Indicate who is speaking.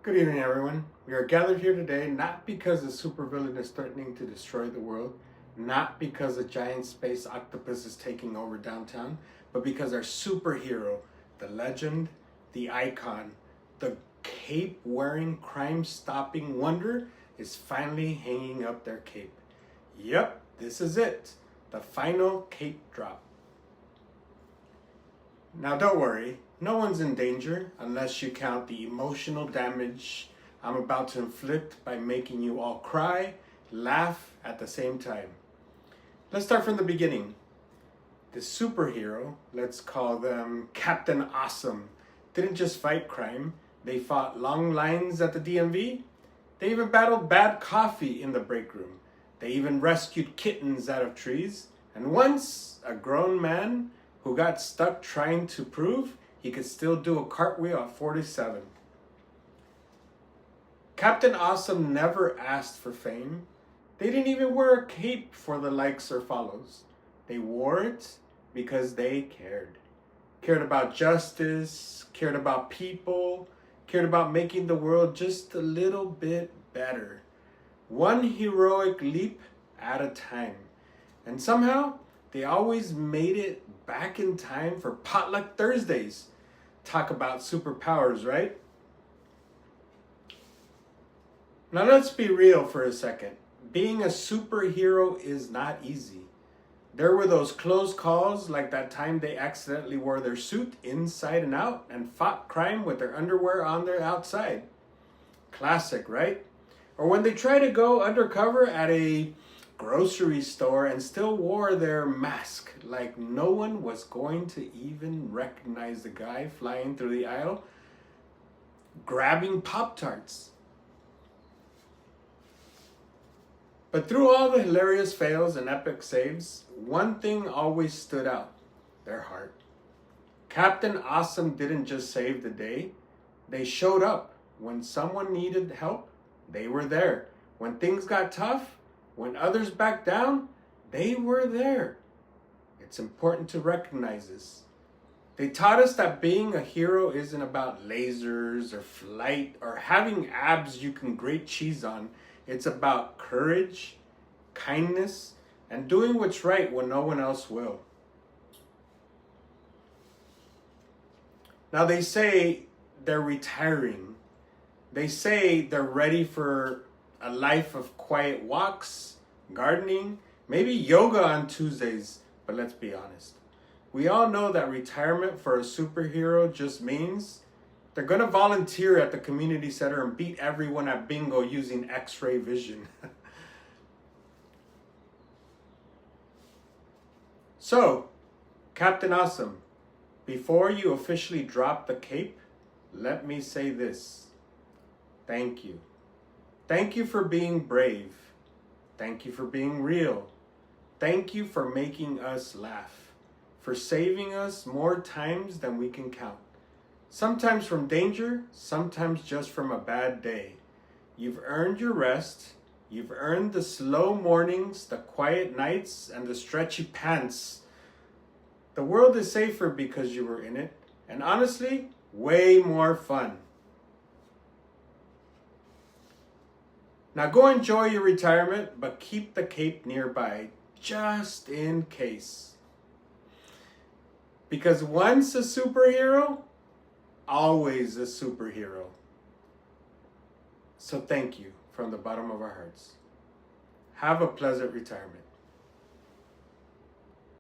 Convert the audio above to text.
Speaker 1: Good evening, everyone. We are gathered here today not because a supervillain is threatening to destroy the world, not because a giant space octopus is taking over downtown, but because our superhero, the legend, the icon, the cape-wearing, crime-stopping wonder is finally hanging up their cape. Yep, this is it, the final cape drop. Now don't worry, no one's in danger unless you count the emotional damage I'm about to inflict by making you all cry, laugh at the same time. Let's start from the beginning. The superhero, let's call them Captain Awesome, didn't just fight crime, they fought long lines at the DMV. They even battled bad coffee in the break room. They even rescued kittens out of trees. And once, a grown man who got stuck trying to prove he could still do a cartwheel at 47. Captain Awesome never asked for fame. They didn't even wear a cape for the likes or follows. They wore it because they cared. Cared about justice, cared about people, cared about making the world just a little bit better. One heroic leap at a time. And somehow, they always made it back in time for Potluck Thursdays. Talk about superpowers, right? Now let's be real for a second. Being a superhero is not easy. There were those close calls, like that time they accidentally wore their suit inside and out and fought crime with their underwear on their outside. Classic, right? Or when they tried to go undercover at a grocery store and still wore their mask like no one was going to even recognize the guy flying through the aisle grabbing Pop-Tarts. But through all the hilarious fails and epic saves, one thing always stood out: their heart. Captain Awesome didn't just save the day, they showed up. When someone needed help, they were there. When things got tough, when others backed down, they were there. It's important to recognize this. They taught us that being a hero isn't about lasers or flight or having abs you can grate cheese on. It's about courage, kindness, and doing what's right when no one else will. Now they say they're retiring. They say they're ready for a life of quiet walks, gardening, maybe yoga on Tuesdays, but let's be honest. We all know that retirement for a superhero just means they're gonna volunteer at the community center and beat everyone at bingo using X-ray vision. So, Captain Awesome, before you officially drop the cape, let me say this. Thank you. Thank you for being brave. Thank you for being real. Thank you for making us laugh, for saving us more times than we can count. Sometimes from danger, sometimes just from a bad day. You've earned your rest. You've earned the slow mornings, the quiet nights, and the stretchy pants. The world is safer because you were in it, and honestly, way more fun. Now go enjoy your retirement, but keep the cape nearby, just in case. Because once a superhero, always a superhero. So thank you from the bottom of our hearts. Have a pleasant retirement.